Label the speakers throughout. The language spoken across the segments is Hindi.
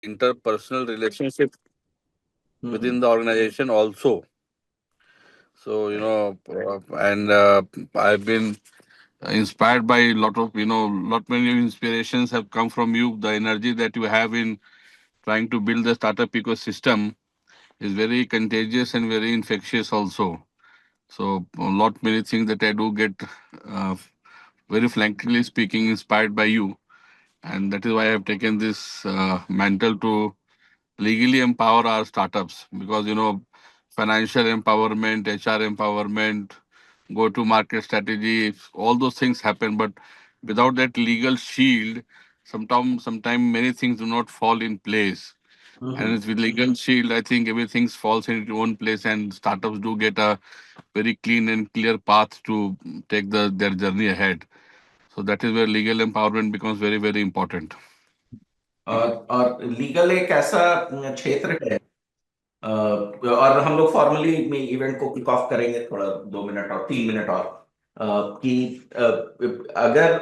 Speaker 1: interpersonal relationship within
Speaker 2: hmm
Speaker 1: the organization also. So, and I've been inspired by a lot of, lot many inspirations have come from you. The energy that you have in trying to build the startup ecosystem is very contagious and very infectious also. So, a lot many things that I do get, uh, very frankly speaking, inspired by you. And that is why I have taken this mantle to legally empower our startups, because financial empowerment, HR empowerment, go to market strategy, all those things happen, but without that legal shield, sometimes many things do not fall in place. And
Speaker 2: hmm
Speaker 1: with legal shield, I think everything falls in its own place, and startups do get a very clean and clear path to take their journey ahead. So that is where legal empowerment becomes very, very important.
Speaker 2: और लीगल एक ऐसा क्षेत्र है, और हम लोग फॉर्मली में इवेंट को किक ऑफ करेंगे थोड़ा 2 मिनट और 3 मिनट और कि अगर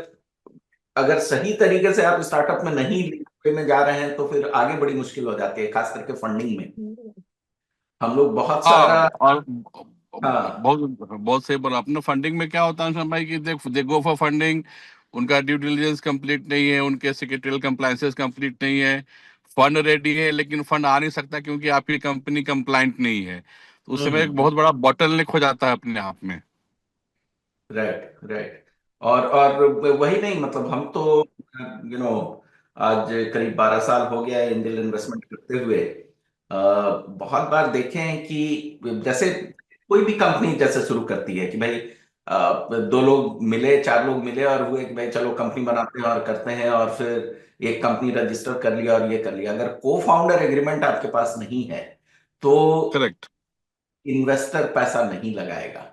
Speaker 2: अगर सही तरीके से आप स्टार्टअप में नहीं वे में जा रहे हैं तो फिर आगे बड़ी मुश्किल हो जाती है, खास करके फंडिंग में। हम लोग बहुत
Speaker 1: हाँ,
Speaker 2: सारा।
Speaker 1: और
Speaker 2: हाँ।
Speaker 1: बहुत बहुत सही बोला आपने। फंडिंग में क्या होता है ना भाई, कि दे गो फॉर फंडिंग, उनका ड्यू डिलिजेंस कंप्लीट नहीं है, उनके सेक्रेटरियल कंप्लायंसेस कंप्लीट नहीं है, फंड रेडी है लेकिन फंड आ नहीं सकता क्योंकि आपकी कंपनी कंप्लाइंट नहीं है, तो उस समय एक
Speaker 2: हम्म।
Speaker 1: बहुत बड़ा बॉटलनेक हो जाता है अपने आप में।
Speaker 2: Right right. और वही नहीं, मतलब हम तो आज करीब 12 साल हो गया है एंजल इन्वेस्टमेंट करते हुए। बहुत बार देखे हैं कि जैसे कोई भी कंपनी जैसे शुरू करती है कि भाई 2 लोग मिले, 4 लोग मिले और हुए कि भाई चलो कंपनी बनाते हैं और करते हैं, और फिर एक कंपनी रजिस्टर कर लिया और ये कर लिया। अगर को फाउंडर एग्रीमेंट आपके पास नहीं है तो
Speaker 1: करेक्ट।
Speaker 2: इन्वेस्टर पैसा नहीं लगाएगा।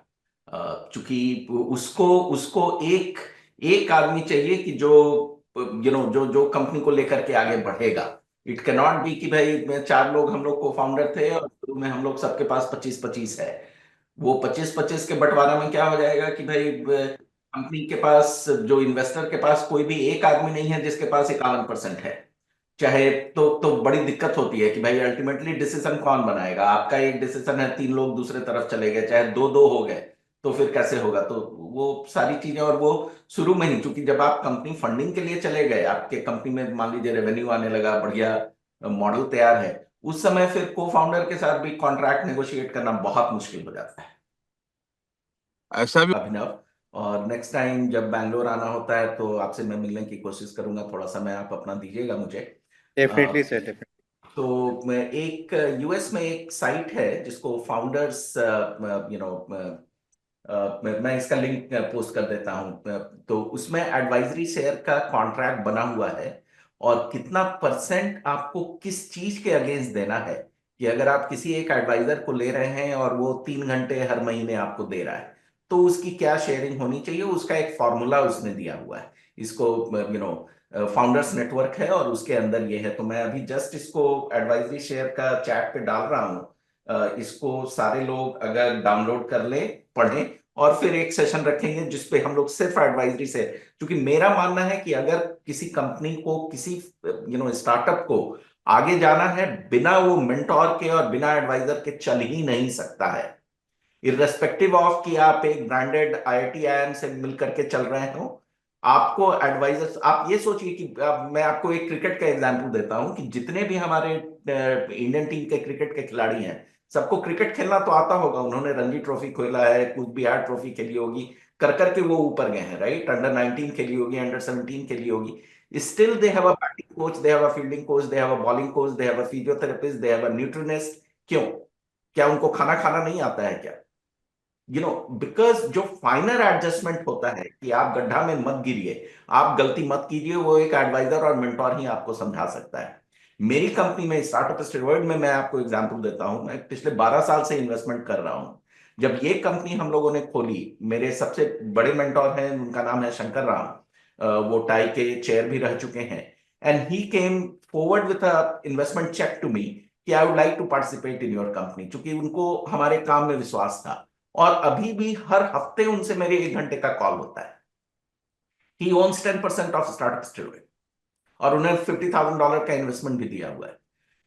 Speaker 2: चूंकि उसको उसको एक एक आदमी चाहिए कि जो जो जो कंपनी को लेकर के आगे बढ़ेगा। इट कैन नॉट बी कि भाई 4 लोग हम लोग को फाउंडर थे और शुरू में हम लोग सबके पास 25-25 है। वो 25-25 के बंटवारा में क्या हो जाएगा कि भाई कंपनी के पास, जो इन्वेस्टर के पास कोई भी एक आदमी नहीं है जिसके पास 51% है। चाहे तो बड़ी दिक्कत होती है कि भाई अल्टीमेटली डिसीजन कौन बनाएगा। आपका एक डिसीजन है, 3 लोग दूसरे तरफ चले गए, चाहे दो दो हो गए, तो फिर कैसे होगा? तो वो सारी चीजें, और वो शुरू में ही, क्योंकि जब आप कंपनी फंडिंग के लिए चले गए, आपके कंपनी में मान लीजिए रेवेन्यू आने लगा, बढ़िया मॉडल तैयार है, उस समय फिर को फाउंडर के साथ भी कॉन्ट्रैक्ट नेगोशिएट करना बहुत मुश्किल हो जाता है।
Speaker 1: ऐसा भी।
Speaker 2: अभिनव, और नेक्स्ट टाइम जब बैंगलोर आना होता है तो आपसे मैं मिलने की कोशिश करूंगा। थोड़ा समय आप अपना दीजिएगा मुझे।
Speaker 3: Definitely sir, definitely.
Speaker 2: तो मैं एक यूएस में एक साइट है जिसको फाउंडर्स, मैं इसका लिंक पोस्ट कर देता हूँ। तो उसमें एडवाइजरी शेयर का कॉन्ट्रैक्ट बना हुआ है, और कितना परसेंट आपको किस चीज के अगेंस्ट देना है, कि अगर आप किसी एक एडवाइजर को ले रहे हैं और वो 3 घंटे हर महीने आपको दे रहा है, तो उसकी क्या शेयरिंग होनी चाहिए, उसका एक फॉर्मूला उसने दिया हुआ है। इसको फाउंडर्स नेटवर्क है और उसके अंदर ये है। तो मैं अभी जस्ट इसको एडवाइजरी शेयर का चैट पे डाल रहा हूँ। इसको सारे लोग अगर डाउनलोड कर ले, पढ़ें, और फिर एक सेशन रखेंगे जिसपे हम लोग सिर्फ एडवाइजरी से। क्योंकि मेरा मानना है कि अगर किसी कंपनी को, किसी स्टार्टअप को आगे जाना है, बिना वो मेंटोर के और बिना एडवाइजर के चल ही नहीं सकता है। इर्रेस्पेक्टिव ऑफ कि आप एक ब्रांडेड आईआईटी आईआईएम से मिलकर के चल रहे हो, आपको एडवाइजर, आप ये सोचिए कि मैं आपको एक क्रिकेट का एग्जांपल देता हूं कि जितने भी हमारे इंडियन टीम के क्रिकेट के खिलाड़ी हैं, सबको क्रिकेट खेलना तो आता होगा। उन्होंने रणजी ट्रॉफी खेला है, कुछ बिहार ट्रॉफी खेली होगी, कर करके वो ऊपर गए हैं, राइट? अंडर 19 खेली होगी, अंडर 17 खेली होगी। Still they have a batting coach, they have a fielding coach, they have a bowling coach, they have a physiotherapist, they have a न्यूट्रिनिस्ट। क्यों? क्या उनको खाना खाना नहीं आता है क्या? बिकॉज जो फाइनर एडजस्टमेंट होता है कि आप गड्ढा में मत गिरिए, आप गलती मत कीजिए, वो एक एडवाइजर और मेंटोर ही आपको समझा सकता है। मेरी कंपनी में, स्टार्टअप स्टेरॉयड में, मैं आपको एग्जांपल देता हूं। मैं पिछले 12 साल से इन्वेस्टमेंट कर रहा हूं। जब ये कंपनी हम लोगों ने खोली, मेरे सबसे बड़े मेंटोर हैं, उनका नाम है शंकर राम। वो टाई के चेयर भी रह चुके हैं। And he came forward with a investment check to me कि I would like to participate in your company, क्योंकि उनको हमारे काम में विश्वास था। और अभी भी हर हफ्ते उनसे मेरे 1 घंटे का कॉल होता है। ही ओन्स 10% ऑफ स्टार्टअप स्टेरॉयड। और उन्हें $50,000 का इन्वेस्टमेंट भी दिया हुआ है।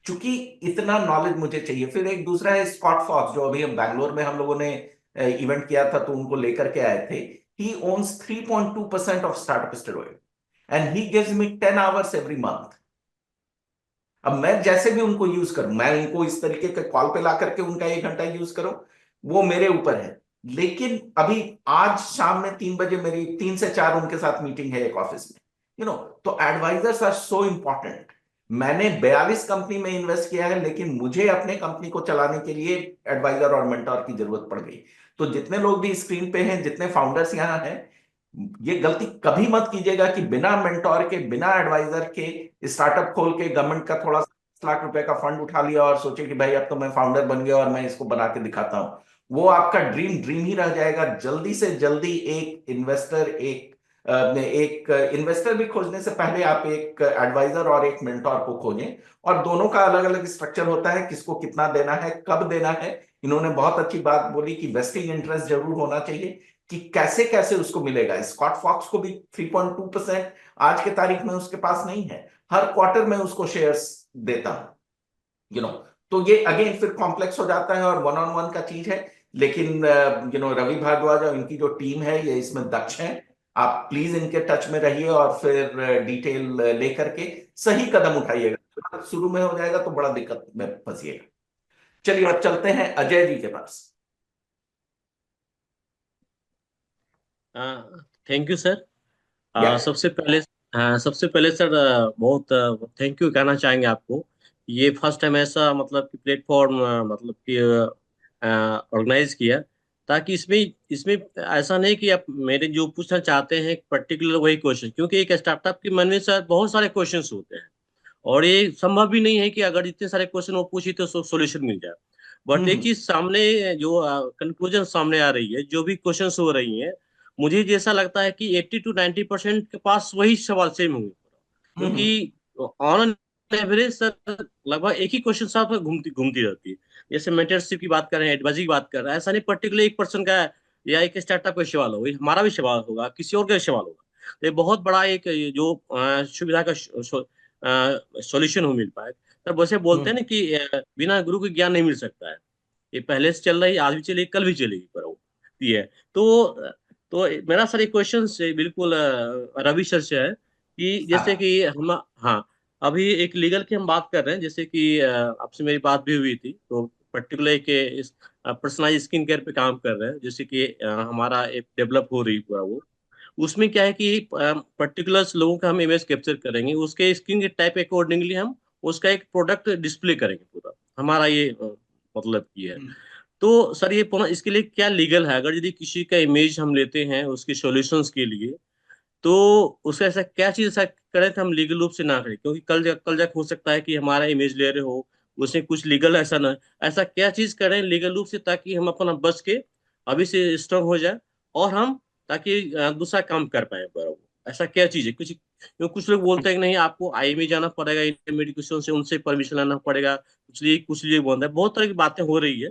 Speaker 2: चूंकि इतना नॉलेज मुझे चाहिए। फिर एक दूसरा है स्कॉट फॉक्स, जो अभी हम बैंगलोर में हम लोगों ने इवेंट किया था तो उनको लेकर के आए थे। ही ons 3.2% of startup steroid and he gives me 10 hours every month. अब मैं जैसे भी उनको यूज करूं, मैं उनको इस तरीके के कॉल पे ला करके उनका 1 घंटा यूज करूं, वो मेरे ऊपर है। लेकिन अभी आज शाम में 3 बजे मेरी 3 से 4 उनके साथ मीटिंग है एक ऑफिस में। तो एडवाइजर्स आर सो इंपॉर्टेंट। मैंने 42 कंपनी में इन्वेस्ट किया है, लेकिन मुझे अपने कंपनी को चलाने के लिए एडवाइजर और मेंटोर की जरूरत पड़ गई। तो जितने लोग भी स्क्रीन पे हैं, जितने फाउंडर्स यहाँ हैं, ये गलती कभी मत कीजिएगा कि बिना मेंटोर के, बिना एडवाइजर के स्टार्टअप खोल के गवर्नमेंट का थोड़ा ₹10 लाख का फंड उठा लिया और सोचे कि भाई अब तो मैं फाउंडर बन गया और मैं इसको बना के दिखाता हूं। वो आपका ड्रीम ड्रीम ही रह जाएगा। जल्दी से जल्दी एक इन्वेस्टर भी खोजने से पहले आप एक एडवाइजर और एक मेंटोर को खोजें। और दोनों का अलग अलग स्ट्रक्चर होता है, किसको कितना देना है, कब देना है। इन्होंने बहुत अच्छी बात बोली कि वेस्टिंग इंटरेस्ट जरूर होना चाहिए, कि कैसे कैसे उसको मिलेगा। स्कॉट फॉक्स को भी 3.2% आज के तारीख में उसके पास नहीं है। हर क्वार्टर में उसको शेयर्स देता हूं। तो ये अगेन फिर कॉम्प्लेक्स हो जाता है और वन ऑन वन का चीज है। लेकिन रवि भारद्वाज और इनकी जो टीम है ये इसमें दक्ष है। आप प्लीज इनके टच में रहिए और फिर डिटेल लेकर के सही कदम उठाइएगा। शुरू में हो जाएगा तो बड़ा दिक्कत में फंसिएगा। चलिए अब चलते हैं अजय जी के पास।
Speaker 4: Thank you sir.
Speaker 2: या
Speaker 4: सबसे पहले सर बहुत थैंक यू कहना चाहेंगे आपको। ये फर्स्ट टाइम ऐसा मतलब कि प्लेटफॉर्म मतलब कि ऑर्गेनाइज किया, ताकि इसमें इसमें ऐसा नहीं कि आप मेरे जो पूछना चाहते हैं पर्टिकुलर वही क्वेश्चन, क्योंकि एक स्टार्टअप के मन में सर बहुत सारे क्वेश्चंस होते हैं और ये संभव भी नहीं है कि अगर इतने सारे क्वेश्चन वो पूछी तो सॉल्यूशन मिल जाए। बट एक
Speaker 2: हम्म
Speaker 4: चीज सामने जो कंक्लूजन सामने आ रही है, जो भी क्वेश्चंस हो रही हैं, मुझे जैसा लगता है कि 80 to 90% के पास वही सवाल सेम होंगे।
Speaker 2: हम्म
Speaker 4: क्योंकि ऑन एवरेज सर लगभग एक ही क्वेश्चन साथ में घूमती घूमती रहती है। जैसे मेंटरशिप की बात कर रहे हैं, एडवाइजिंग की बात कर रहे हैं, ऐसा नहीं पर्टिकुलर एक पर्सन का है या एक स्टार्टअप का सवाल होगा, ये हमारा भी सवाल होगा, किसी और का भी सवाल होगा। तो ये बहुत बड़ा एक ये जो सुविधा का सॉल्यूशन हो मिल पाए। तब वैसे बोलते हैं
Speaker 2: हम्म
Speaker 4: ना कि बिना गुरु के ज्ञान नहीं मिल सकता है। ये पहले से चल रही, आज भी चलेगी, कल भी चलेगी, पर वो ये है। तो मेरा सर एक क्वेश्चन से बिल्कुल रवि सर से है कि जैसे
Speaker 2: हाँ
Speaker 4: कि हम, हाँ, अभी एक लीगल की हम बात कर रहे हैं, जैसे कि आपसे मेरी बात भी हुई थी, तो पर्टिकुलर के इस पर्सनलाइज स्किन केयर पे काम कर रहे हैं, जैसे कि हमारा एक डेवलप हो रही पूरा वो। उसमें क्या है कि पर्टिकुलर लोगों का हम इमेज कैप्चर करेंगे, उसके स्किन के टाइप अकॉर्डिंगली हम उसका एक प्रोडक्ट डिस्प्ले करेंगे पूरा। हमारा ये मतलब ये है।
Speaker 2: हम्म
Speaker 4: तो सर ये पुनः इसके लिए क्या लीगल है, अगर यदि किसी का इमेज हम लेते हैं उसके सॉल्यूशंस के लिए, तो उसका ऐसा क्या चीज ऐसा करें तो हम लीगल रूप से ना करें, क्योंकि कल जाके हो सकता है कि हमारा इमेज ले रहे हो उसमें कुछ लीगल ऐसा ना, ऐसा क्या चीज करें लीगल रूप से ताकि हम अपना बच के अभी से स्ट्रांग हो जाए, और हम ताकि दूसरा काम कर पाए बराबर। ऐसा क्या चीज है कुछ, क्योंकि कुछ लोग बोलते हैं कि नहीं आपको आई में जाना पड़ेगा, इंडियन मेडिकेशन से उनसे परमिशन लेना पड़ेगा, कुछ लिए बोलते हैं, बहुत तरह की बातें हो रही है।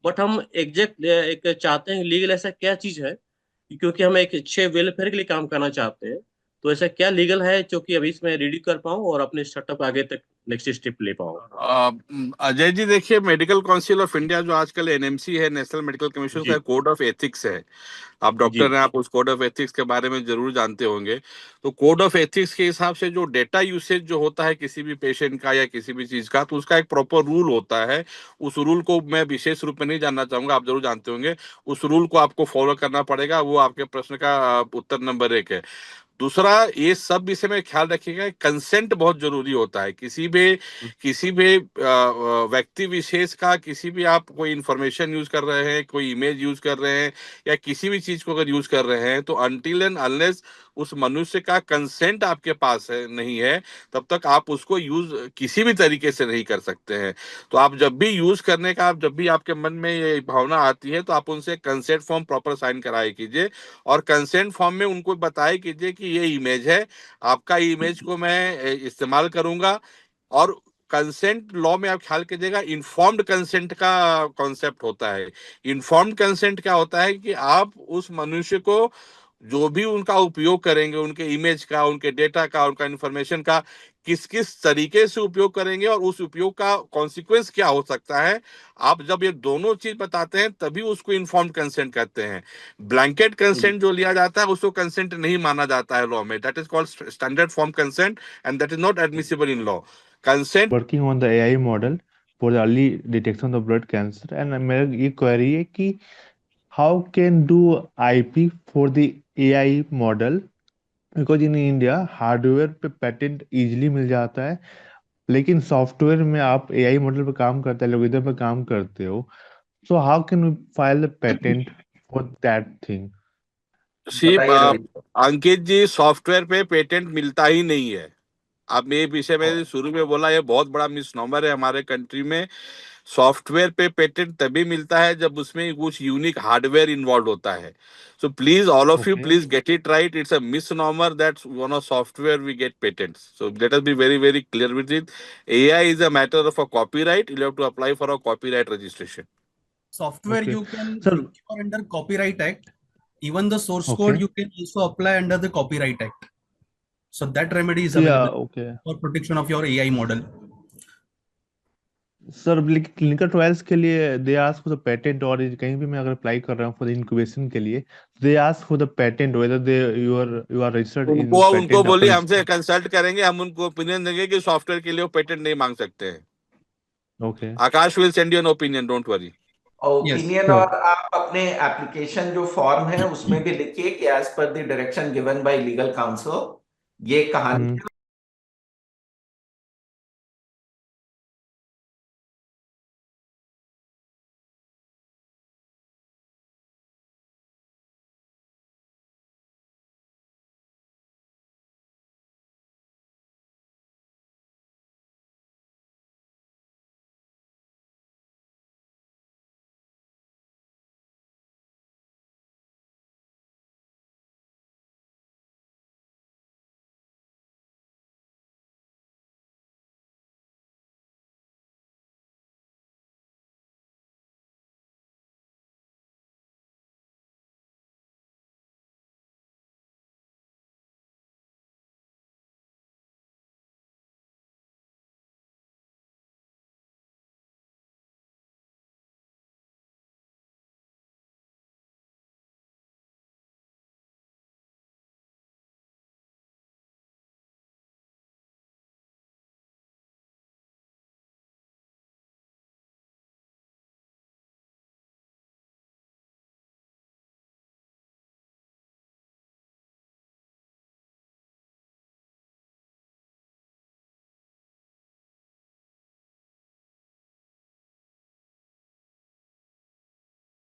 Speaker 4: बट हम एग्जैक्ट एक चाहते हैं लीगल ऐसा क्या चीज है, क्योंकि हम एक अच्छे वेलफेयर के लिए काम करना चाहते हैं। तो ऐसा क्या लीगल है जो कि अभी इसमें रेडी कर पाऊँ और अपने स्टार्टअप आगे तक नेक्स्ट स्टेप ले पाऊँ।
Speaker 1: अजय जी देखिए, मेडिकल काउंसिल ऑफ इंडिया जो आजकल एनएमसी है, नेशनल मेडिकल कमीशन का
Speaker 4: जी
Speaker 1: कोड ऑफ एथिक्स है। आप
Speaker 4: जी
Speaker 1: डॉक्टर हैं, आप उस कोड ऑफ एथिक्स के बारे में जरूर जानते होंगे। तो कोड ऑफ एथिक्स के हिसाब से जो डेटा यूसेज जो होता है किसी भी पेशेंट का या किसी भी चीज का, तो उसका एक प्रॉपर रूल होता है। उस रूल को मैं विशेष रूप में नहीं जानना चाहूंगा, आप जरूर जानते होंगे। उस रूल को आपको फॉलो करना पड़ेगा। वो आपके प्रश्न का उत्तर नंबर 1 है। दूसरा, ये सब विषय में ख्याल रखिएगा, कंसेंट बहुत जरूरी होता है। किसी भी व्यक्ति विशेष का, किसी भी आप कोई इंफॉर्मेशन यूज कर रहे हैं, कोई इमेज यूज कर रहे हैं, या किसी भी चीज को अगर यूज कर रहे हैं, तो अनटिल एंड अनलेस उस मनुष्य का कंसेंट आपके पास है नहीं है, तब तक आप उसको यूज किसी भी तरीके से नहीं कर सकते हैं। तो आप जब भी यूज करने का, आप जब भी आपके मन में ये भावना आती है, तो आप उनसे कंसेंट फॉर्म प्रॉपर साइन कराए कीजिए। और कंसेंट फॉर्म में उनको बताए कीजिए कि ये इमेज है, आपका इमेज को मैं इस्तेमाल करूंगा। और कंसेंट लॉ में आप ख्याल कीजिएगा, इन्फॉर्म्ड कंसेंट का कॉन्सेप्ट होता है। इन्फॉर्म्ड कंसेंट क्या होता है कि आप उस मनुष्य को जो भी उनका उपयोग करेंगे, उनके इमेज का, उनके डेटा का, उनका इंफॉर्मेशन का किस किस तरीके से उपयोग करेंगे और उस उपयोग का कॉन्सिक्वेंस क्या हो सकता है, आप जब ये दोनों चीज बताते हैं तभी उसको इन्फॉर्म्ड कंसेंट कहते हैं। ब्लैंकेट कंसेंट जो लिया जाता है उसको कंसेंट नहीं माना जाता है लॉ में। That is called standard form consent and that is not admissible in law. Consent
Speaker 5: working on the AI model for the early detection of blood cancer, and मेरा ये query है कि how can do IP for the AI model, because in India hardware पे पेटेंट इजीली मिल जाता है, लेकिन सॉफ्टवेयर में आप AI मॉडल पे काम करते हैं, एल्गोरिथम पे काम करते हो, so how can we file a patent for that thing?
Speaker 1: सी
Speaker 2: बताइए रवि।
Speaker 1: अंकित जी, सॉफ्टवेयर पे पेटेंट मिलता ही नहीं है। अब ये विषय में शुरू में बोला, ये बहुत बड़ा मिसनॉमर है हमारे कंट्री में। सॉफ्टवेयर पे पेटेंट तभी मिलता है जब उसमें कुछ यूनिक हार्डवेयर इन्वॉल्व होता है। So please all of you
Speaker 5: Okay.
Speaker 1: Please get it right. It's a मिसनॉमर that on a software we get patents. So let us be very very clear with it. AI is a matter of a copyright. You have to apply for a copyright registration.
Speaker 6: Software
Speaker 5: Okay.
Speaker 6: you can
Speaker 5: Sir,
Speaker 6: procure under Copyright Act. Even the source
Speaker 5: okay.
Speaker 6: code you can also apply under the Copyright Act. So that remedy is
Speaker 5: Yeah,
Speaker 6: available
Speaker 5: okay.
Speaker 6: for protection of your AI model.
Speaker 5: Sir clinical trials के लिए they ask for the patent, और कहीं भी मैं अगर अप्लाई कर रहा हूँ फॉर द इंक्यूबेशन के लिए, they ask for the patent whether they you are registered in
Speaker 1: उनको
Speaker 5: पेटेंट
Speaker 1: बोलिए
Speaker 5: ऑफिस।
Speaker 1: हमसे कंसल्ट करेंगे, हम उनको ओपिनियन देंगे कि सॉफ्टवेयर के लिए वो पेटेंट नहीं मांग सकते हैं।
Speaker 5: Okay
Speaker 1: Akash will send you an opinion, don't worry.
Speaker 6: Yes.
Speaker 2: Opinion,
Speaker 5: sir.
Speaker 2: और आप अपने एप्लीकेशन जो फॉर्म है उसमें भी लिखिए कि as per the direction given by legal counsel, ये कहानी है।